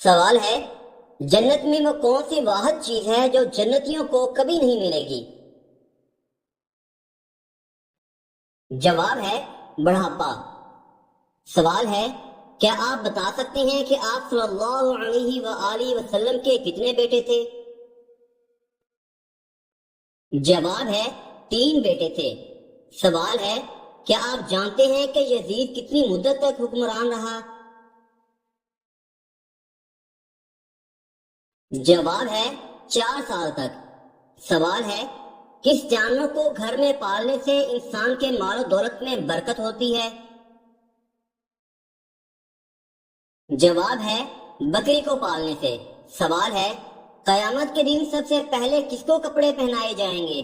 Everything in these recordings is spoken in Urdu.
سوال ہے، جنت میں وہ کون سی واحد چیز ہے جو جنتیوں کو کبھی نہیں ملے گی؟ جواب ہے بڑھاپا۔ سوال ہے، کیا آپ بتا سکتے ہیں کہ آپ صلی اللہ علیہ وآلہ وسلم کے کتنے بیٹے تھے؟ جواب ہے 3 بیٹے تھے۔ سوال ہے، کیا آپ جانتے ہیں کہ یزید کتنی مدت تک حکمران رہا؟ جواب ہے 4 سال تک۔ سوال ہے، کس جانور کو گھر میں پالنے سے انسان کے مال و دولت میں برکت ہوتی ہے؟ جواب ہے بکری کو پالنے سے۔ سوال ہے، قیامت کے دن سب سے پہلے کس کو کپڑے پہنائے جائیں گے؟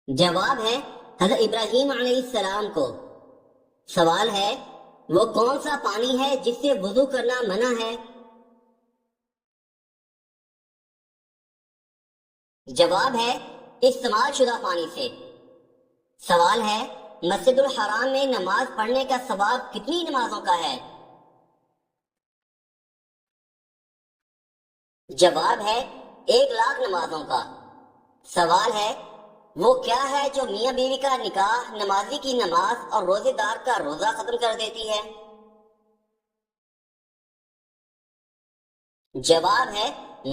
جواب ہے حضرت ابراہیم علیہ السلام کو۔ سوال ہے، وہ کون سا پانی ہے جس سے وضو کرنا منع ہے؟ جواب ہے استعمال شدہ پانی سے۔ سوال ہے، مسجد الحرام میں نماز پڑھنے کا ثواب کتنی نمازوں کا ہے؟ جواب ہے 1,00,000 نمازوں کا۔ سوال ہے، وہ کیا ہے جو میاں بیوی کا نکاح، نمازی کی نماز اور روزے دار کا روزہ ختم کر دیتی ہے؟ جواب ہے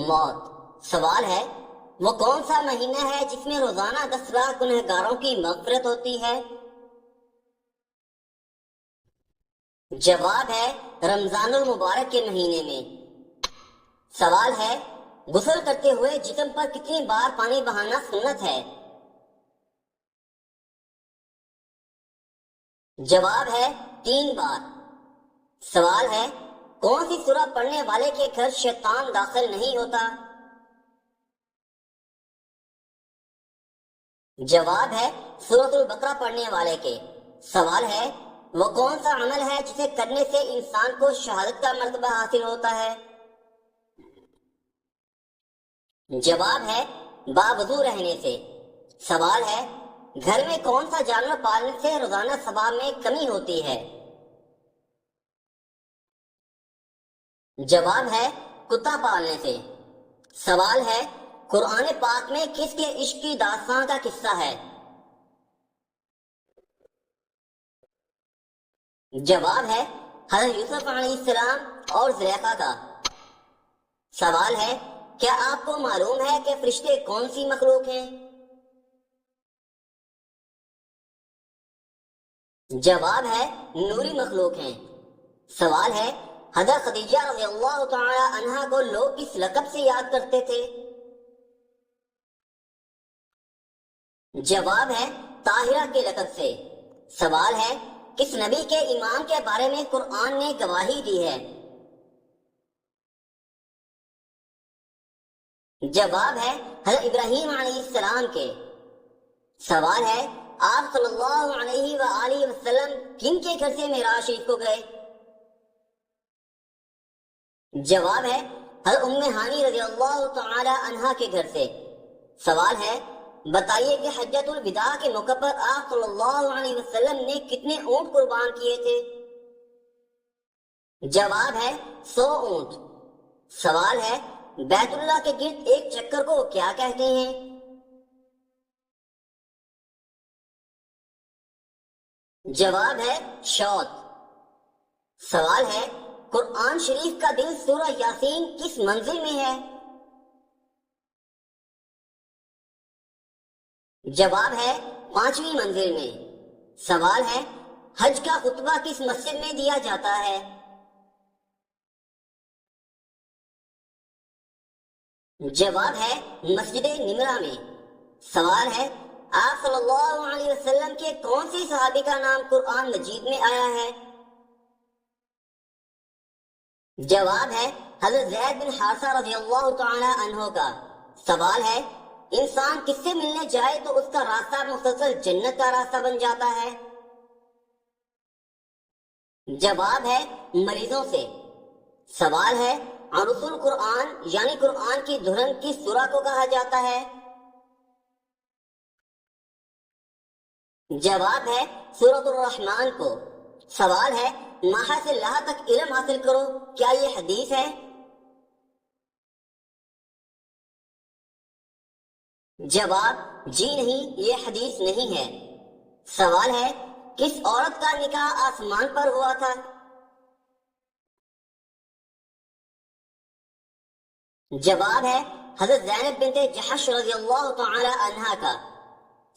موت۔ سوال ہے، وہ کون سا مہینہ ہے جس میں روزانہ 10 لاکھ گنہگاروں کی مغفرت ہوتی ہے؟ جواب ہے رمضان المبارک کے مہینے میں۔ سوال ہے، غسل کرتے ہوئے جسم پر کتنی بار پانی بہانا سنت ہے؟ جواب ہے 3 بار۔ سوال ہے، کون سی سورہ پڑھنے والے کے گھر شیطان داخل نہیں ہوتا؟ جواب ہے سورۃ البقرہ پڑھنے والے کے۔ سوال ہے، وہ کون سا عمل ہے جسے کرنے سے انسان کو شہادت کا مرتبہ حاصل ہوتا ہے؟ جواب ہے باوضو رہنے سے۔ سوال ہے، گھر میں کون سا جانور پالنے سے روزانہ ثواب میں کمی ہوتی ہے؟ جواب ہے کتا پالنے سے۔ سوال ہے، قرآن پاک میں کس کے عشق کی داستان کا قصہ ہے؟ جواب ہے حضرت یوسف علیہ السلام اور زلیخا کا۔ سوال ہے، کیا آپ کو معلوم ہے کہ فرشتے کون سی مخلوق ہیں؟ جواب ہے نوری مخلوق ہیں۔ سوال ہے، حضرت خدیجہ رضی اللہ تعالی عنہا کو لوگ کس لقب سے یاد کرتے تھے؟ جواب ہے طاہرہ کے لقب سے۔ سوال ہے، کس نبی کے ایمان کے بارے میں قرآن نے گواہی دی ہے؟ جواب ہے حضرت ابراہیم علیہ السلام کے۔ سوال ہے، آپ صلی اللہ علیہ وآلہ وسلم کن کے گھر سے معراج شریف کو گئے؟ جواب ہے حضرت ام ہانی رضی اللہ تعالی عنہا کے گھر سے۔ سوال ہے، بتائیے کہ حجۃ الوداع کے موقع پر آپ صلی اللہ علیہ وسلم نے کتنے اونٹ قربان کیے تھے؟ جواب ہے 100 اونٹ۔ سوال ہے، بیت اللہ کے گرد ایک چکر کو کیا کہتے ہیں؟ جواب ہے شوط۔ سوال ہے، قرآن شریف کا دل سورہ یاسین کس منزل میں ہے؟ جواب ہے 5ویں منزل میں۔ سوال ہے، حج کا خطبہ کس مسجد میں دیا جاتا ہے؟ جواب ہے مسجد نمرہ میں۔ سوال ہے، آپ صلی اللہ علیہ وسلم کے کون سی صحابی کا نام قرآن مجید میں آیا ہے؟ جواب ہے حضرت زید بن حارثہ رضی اللہ تعالی عنہ کا۔ سوال ہے، انسان کس سے ملنے جائے تو اس کا راستہ مسلسل جنت کا راستہ بن جاتا ہے؟ جواب ہے مریضوں سے۔ سوال ہے، عروس القرآن یعنی قرآن کی دھرن کس سورہ کو کہا جاتا ہے؟ جواب ہے سورۃ الرحمن کو۔ سوال ہے، ماہر سے لاہ تک علم حاصل کرو، کیا یہ حدیث ہے؟ جواب جی نہیں، یہ حدیث نہیں ہے۔ سوال ہے کس عورت کا نکاح آسمان پر ہوا تھا؟ جواب ہے حضرت زینب بنت جحش رضی اللہ تعالی عنہا کا۔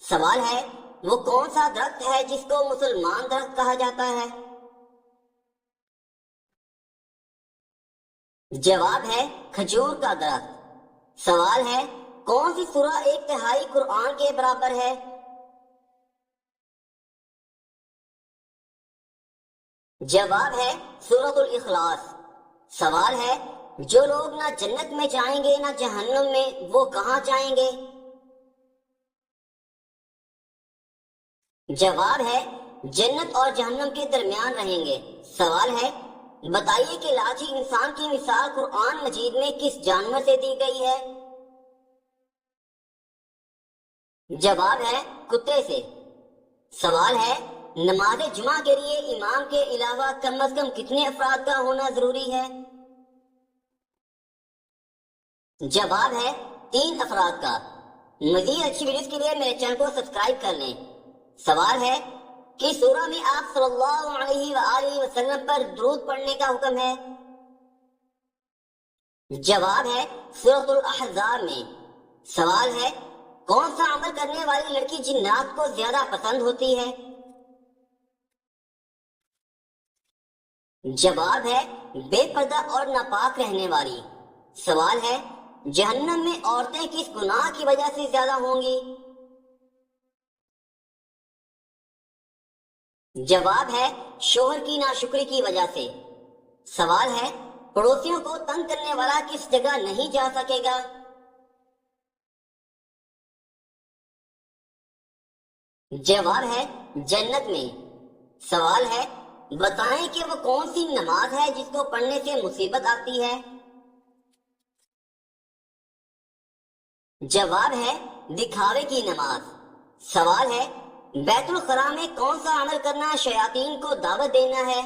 سوال ہے وہ کون سا درخت ہے جس کو مسلمان درخت کہا جاتا ہے؟ جواب ہے کھجور کا درخت۔ سوال ہے کون سی سورہ 1/3 قرآن کے برابر ہے؟ جواب ہے سورۃ الاخلاص۔ سوال ہے جو لوگ نہ جنت میں جائیں گے نہ جہنم میں، وہ کہاں جائیں گے؟ جواب ہے جنت اور جہنم کے درمیان رہیں گے۔ سوال ہے بتائیے کہ لاٹھی انسان کی مثال قرآن مجید میں کس جانور سے دی گئی ہے؟ جواب ہے کتے سے۔ سوال ہے نماز جمعہ کے لیے امام کے علاوہ کم از کم کتنے افراد کا ہونا ضروری ہے؟ جواب ہے 3 افراد کا۔ مزید اچھی ویڈیوز کے لیے میرے چینل کو سبسکرائب کر لیں۔ سوال ہے کہ سورہ میں آپ صلی اللہ علیہ وآلہ وسلم پر درود پڑھنے کا حکم ہے؟ جواب ہے سورۃ الاحزاب میں۔ سوال ہے کون سا عمل کرنے والی لڑکی جنات کو زیادہ پسند ہوتی ہے؟ جواب ہے بے پردہ اور ناپاک رہنے والی۔ سوال ہے جہنم میں عورتیں کس گناہ کی وجہ سے زیادہ ہوں گی؟ جواب ہے شوہر کی ناشکری کی وجہ سے۔ سوال ہے پڑوسیوں کو تنگ کرنے والا کس جگہ نہیں جا سکے گا؟ جواب ہے جنت میں۔ سوال ہے بتائیں کہ وہ کون سی نماز ہے جس کو پڑھنے سے مصیبت آتی ہے؟ جواب ہے دکھاوے کی نماز۔ سوال ہے بیت الخلاء میں کون سا عمل کرنا شیاطین کو دعوت دینا ہے؟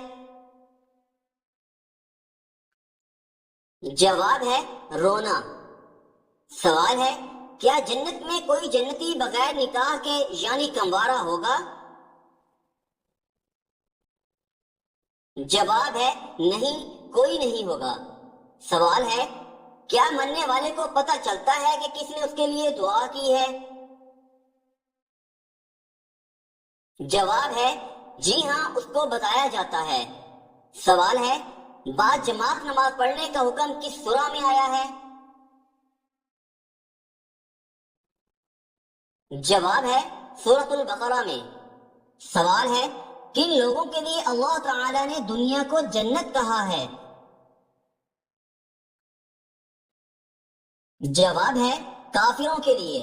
جواب ہے رونا۔ سوال ہے کیا جنت میں کوئی جنتی بغیر نکاح کے یعنی کنوارا ہوگا؟ جواب ہے نہیں، کوئی نہیں ہوگا۔ سوال ہے کیا مرنے والے کو پتہ چلتا ہے کہ کس نے اس کے لیے دعا کی ہے؟ جواب ہے جی ہاں، اس کو بتایا جاتا ہے۔ سوال ہے بعد جماعت نماز پڑھنے کا حکم کس سورہ میں آیا ہے؟ جواب ہے سورۃ البقرہ میں۔ سوال ہے کن لوگوں کے لیے اللہ تعالی نے دنیا کو جنت کہا ہے؟ جواب ہے کافروں کے لیے۔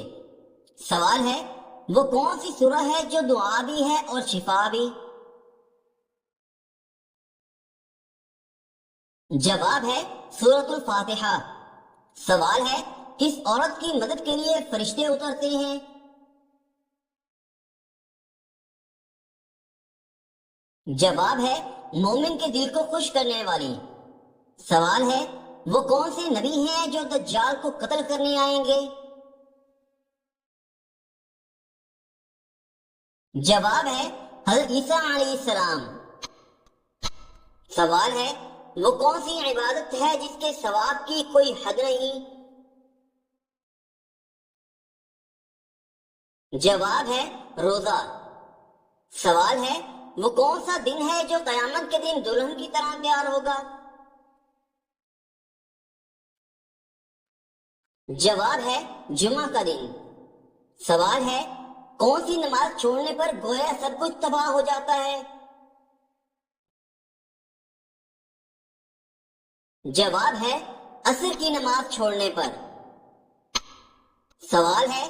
سوال ہے وہ کون سی سورہ ہے جو دعا بھی ہے اور شفا بھی؟ جواب ہے سورۃ الفاتحہ۔ سوال ہے کس عورت کی مدد کے لیے فرشتے اترتے ہیں؟ جواب ہے مومن کے دل کو خوش کرنے والی۔ سوال ہے وہ کون سے نبی ہیں جو دجال کو قتل کرنے آئیں گے؟ جواب ہے حضرت عیسیٰ علیہ السلام۔ سوال ہے وہ کون سی عبادت ہے جس کے ثواب کی کوئی حد نہیں؟ جواب ہے روزہ۔ سوال ہے وہ کون سا دن ہے جو قیامت کے دن دلہن کی طرح تیار ہوگا؟ جواب ہے جمعہ کا دن۔ سوال ہے کون سی نماز چھوڑنے پر گویا سب کچھ تباہ ہو جاتا ہے؟ جواب ہے عصر کی نماز چھوڑنے پر۔ سوال ہے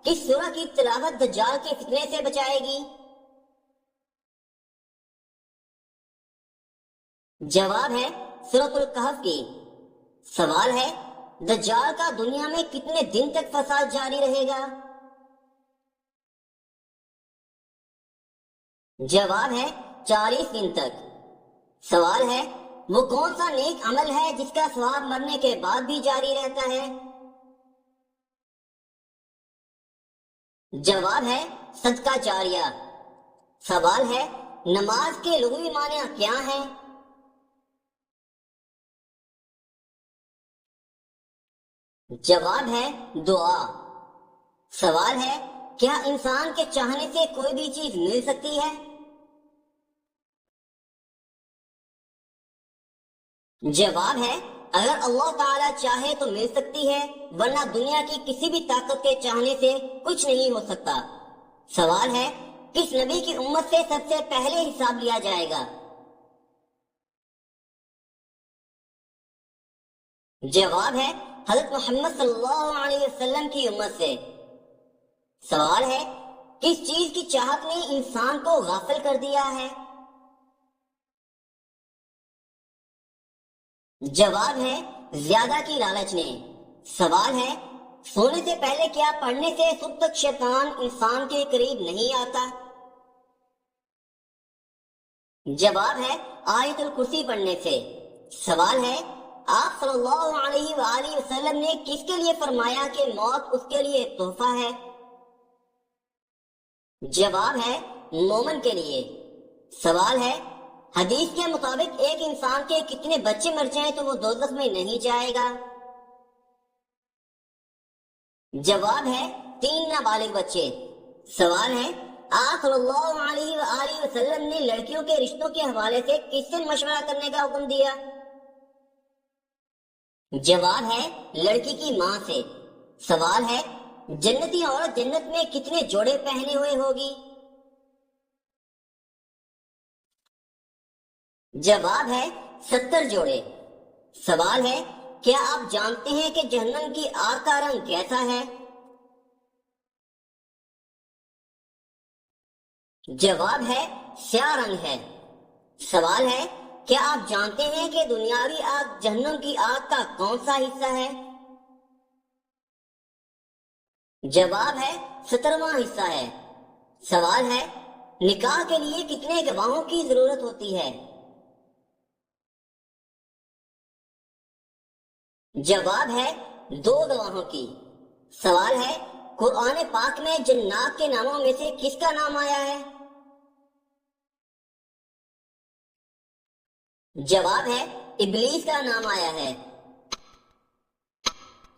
کس سورہ کی تلاوت دجال کے فتنے سے بچائے گی؟ جواب ہے سورۃ الکہف کی۔ سوال ہے دجال کا دنیا میں کتنے دن تک فساد جاری رہے گا؟ جواب ہے 40 دن تک۔ سوال ہے وہ کون سا نیک عمل ہے جس کا ثواب مرنے کے بعد بھی جاری رہتا ہے؟ جواب ہے صدقہ جاریہ۔ سوال ہے نماز کے لغوی معنی کیا ہیں؟ جواب ہے دعا۔ سوال ہے کیا انسان کے چاہنے سے کوئی بھی چیز مل سکتی ہے؟ جواب ہے اگر اللہ تعالیٰ چاہے تو مل سکتی ہے، ورنہ دنیا کی کسی بھی طاقت کے چاہنے سے کچھ نہیں ہو سکتا۔ سوال ہے کس نبی کی امت سے سب سے پہلے حساب لیا جائے گا؟ جواب ہے حضرت محمد صلی اللہ علیہ وسلم کی امت سے۔ سوال ہے کس چیز کی چاہت نے انسان کو غافل کر دیا ہے؟ جواب ہے زیادہ کی لالچ نے۔ سوال ہے سونے سے پہلے کیا پڑھنے سے صبح تک شیطان انسان کے قریب نہیں آتا؟ جواب ہے آیت الکرسی پڑھنے سے۔ سوال ہے آپ صلی اللہ علیہ وآلہ وسلم نے کس کے لیے فرمایا کہ موت اس کے لیے تحفہ ہے؟ جواب ہے مومن کے لیے۔ سوال ہے حدیث کے مطابق ایک انسان کے کتنے بچے مر جائیں تو وہ دوزخ میں نہیں جائے گا؟ جواب ہے 3 نابالغ بچے۔ سوال ہے آپ صلی اللہ علیہ وآلہ وسلم نے لڑکیوں کے رشتوں کے حوالے سے کس سے مشورہ کرنے کا حکم دیا؟ جواب ہے لڑکی کی ماں سے۔ سوال ہے جنتی عورت جنت میں کتنے جوڑے پہنے ہوئے ہوگی؟ جواب ہے 70 جوڑے۔ سوال ہے کیا آپ جانتے ہیں کہ جہنم کی آگ کا رنگ کیسا ہے؟ جواب ہے سیاہ رنگ ہے۔ سوال ہے کیا آپ جانتے ہیں کہ دنیاوی آگ جہنم کی آگ کا کون سا حصہ ہے؟ جواب ہے 17واں حصہ ہے۔ سوال ہے نکاح کے لیے کتنے گواہوں کی ضرورت ہوتی ہے؟ جواب ہے 2 گواہوں کی۔ سوال ہے قرآن پاک میں جنات کے ناموں میں سے کس کا نام آیا ہے؟ جواب ہے ابلیس کا نام آیا ہے۔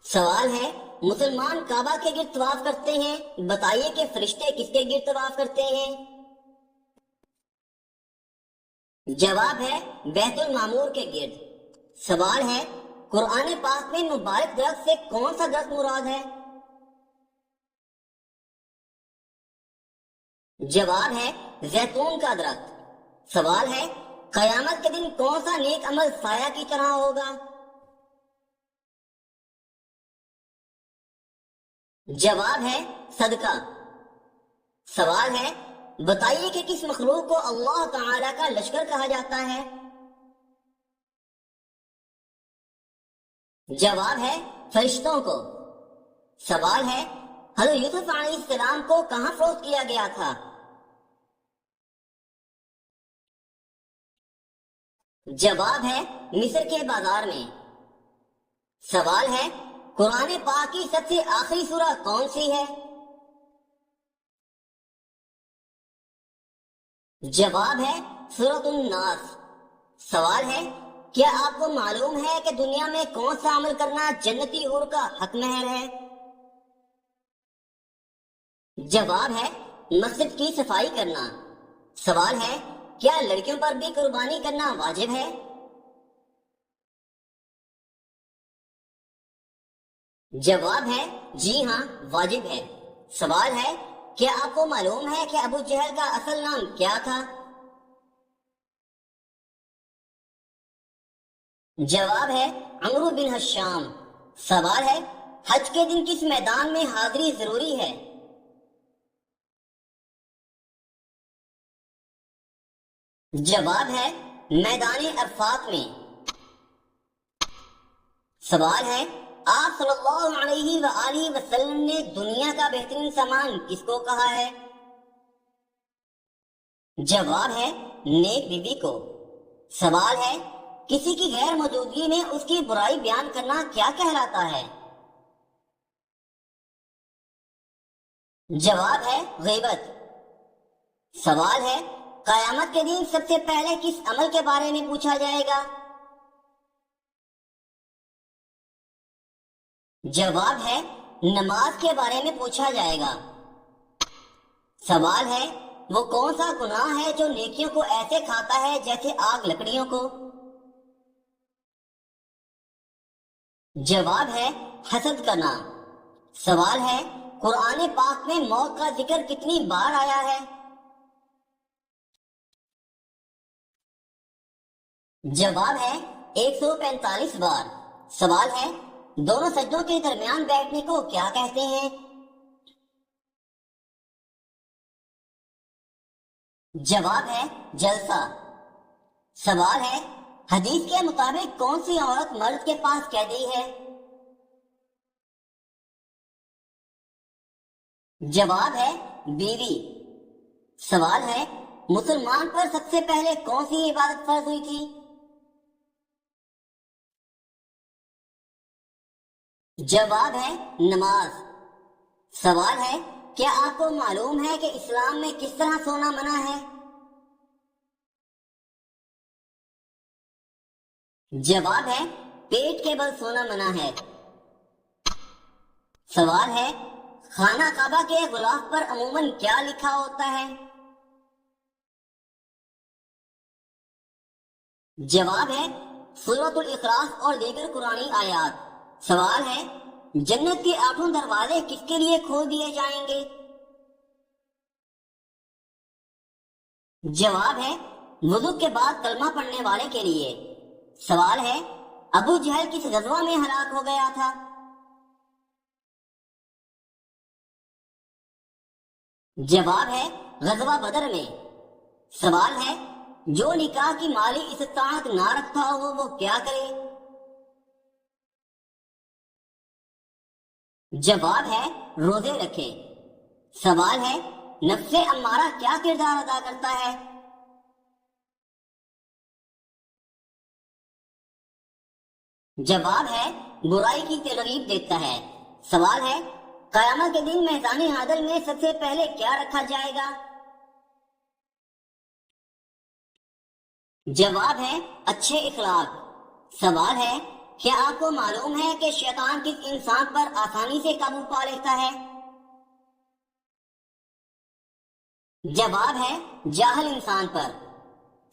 سوال ہے مسلمان کعبہ کے گرد طواف کرتے ہیں، بتائیے کہ فرشتے کس کے گرد طواف کرتے ہیں؟ جواب ہے بیت المعمور کے گرد۔ سوال ہے قرآن پاک میں مبارک درخت سے کون سا درخت مراد ہے؟ جواب ہے زیتون کا درخت۔ سوال ہے قیامت کے دن کون سا نیک عمل سایہ کی طرح ہوگا؟ جواب ہے صدقہ۔ سوال ہے بتائیے کہ کس مخلوق کو اللہ تعالی کا لشکر کہا جاتا ہے؟ جواب ہے فرشتوں کو۔ سوال ہے حضرت یوسف علیہ السلام کو کہاں فروخت کیا گیا تھا؟ جواب ہے مصر کے بازار میں۔ سوال ہے قرآن پاک کی سب سے آخری سورہ کون سی ہے؟ جواب ہے سورۃ الناس۔ سوال ہے کیا آپ کو معلوم ہے کہ دنیا میں کون سا عمل کرنا جنتی حور کا حق مہر ہے؟ جواب ہے مسجد کی صفائی کرنا۔ سوال ہے کیا لڑکیوں پر بھی قربانی کرنا واجب ہے؟ جواب ہے جی ہاں واجب ہے۔ سوال ہے کیا آپ کو معلوم ہے کہ ابو جہل کا اصل نام کیا تھا؟ جواب ہے عمرو بن ہشام۔ سوال ہے حج کے دن کس میدان میں حاضری ضروری ہے؟ جواب ہے میدان عرفات میں۔ سوال ہے آپ صلی اللہ علیہ وآلہ وسلم نے دنیا کا بہترین سامان کس کو کہا ہے؟ جواب ہے نیک بیوی کو۔ سوال ہے کسی کی غیر موجودگی میں اس کی برائی بیان کرنا کیا کہلاتا ہے؟ جواب ہے غیبت۔ سوال ہے قیامت کے دن سب سے پہلے کس عمل کے بارے میں پوچھا جائے گا؟ جواب ہے نماز کے بارے میں پوچھا جائے گا۔ سوال ہے وہ کون سا گناہ ہے جو نیکیوں کو ایسے کھاتا ہے جیسے آگ لکڑیوں کو؟ جواب ہے حسد کرنا۔ سوال ہے قرآن پاک میں موت کا ذکر کتنی بار آیا ہے؟ جواب ہے 145 بار۔ سوال ہے دونوں سجدوں کے درمیان بیٹھنے کو کیا کہتے ہیں؟ جواب ہے جلسہ۔ سوال ہے حدیث کے مطابق کون سی عورت مرد کے پاس قیدی ہے؟ جواب ہے بیوی۔ سوال ہے مسلمان پر سب سے پہلے کون سی عبادت فرض ہوئی تھی؟ جواب ہے نماز۔ سوال ہے کیا آپ کو معلوم ہے کہ اسلام میں کس طرح سونا منع ہے؟ جواب ہے پیٹ کے بل سونا منع ہے۔ سوال ہے خانہ کعبہ کے غلاف پر عموماً کیا لکھا ہوتا ہے؟ جواب ہے سورۃ الاخلاص اور دیگر قرآنی آیات۔ سوال ہے جنت کے 8 دروازے کس کے لیے کھول دیے جائیں گے؟ جواب ہے وضو کے بعد کلمہ پڑھنے والے کے لیے۔ سوال ہے ابو جہل کس غزوہ میں ہلاک ہو گیا تھا؟ جواب ہے غزوہ بدر میں۔ سوال ہے جو نکاح کی مالی استطاعت نہ رکھتا ہو وہ کیا کرے؟ جواب ہے روزے رکھے۔ سوال ہے نفس امارہ کیا کردار ادا کرتا ہے؟ جواب ہے برائی کی ترغیب دیتا ہے۔ سوال ہے قیامت کے دن میزان عدل میں سب سے پہلے کیا رکھا جائے گا؟ جواب ہے اچھے اخلاق۔ سوال ہے کیا آپ کو معلوم ہے کہ شیطان کس انسان پر آسانی سے قابو پا لیتا ہے؟ جواب ہے جاہل انسان پر۔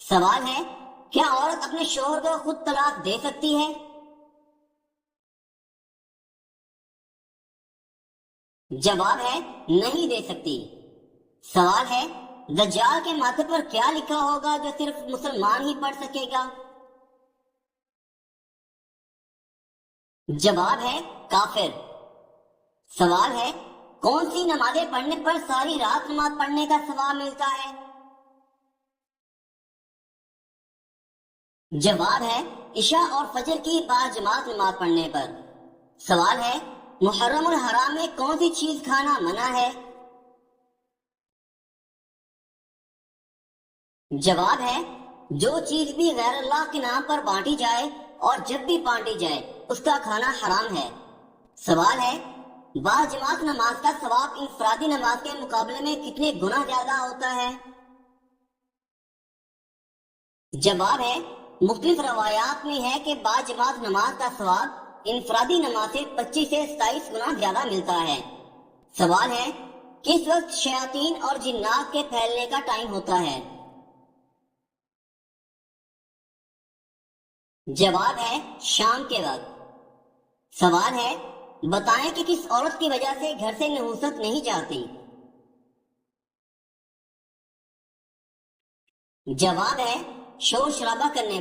سوال ہے کیا عورت اپنے شوہر کو خود طلاق دے سکتی ہے؟ جواب ہے نہیں دے سکتی۔ سوال ہے دجال کے ماتھے پر کیا لکھا ہوگا جو صرف مسلمان ہی پڑھ سکے گا؟ جواب ہے کافر۔ سوال ہے کون سی نمازیں پڑھنے پر ساری رات نماز پڑھنے کا ثواب ملتا ہے؟ جواب ہے عشاء اور فجر کی باجماعت نماز پڑھنے پر۔ سوال ہے محرم الحرام میں کون سی چیز کھانا منع ہے؟ جواب ہے جو چیز بھی غیر اللہ کے نام پر بانٹی جائے اور جب بھی بانٹی جائے اس کا کھانا حرام ہے۔ سوال ہے باجماعت نماز کا ثواب انفرادی نماز کے مقابلے میں کتنے گنا زیادہ ہوتا ہے؟ جواب ہے مختلف روایات میں ہے کہ باجماعت نماز کا ثواب انفرادی نماز سے 25 سے 27 گنا زیادہ ملتا ہے۔ سوال ہے کس وقت شیاطین اور جنات کے پھیلنے کا ٹائم ہوتا ہے؟ جواب ہے شام کے وقت۔ سوال ہے بتائیں کہ کس عورت کی وجہ سے گھر سے نحوست نہیں جاتی؟ جواب ہے شور شرابہ کرنے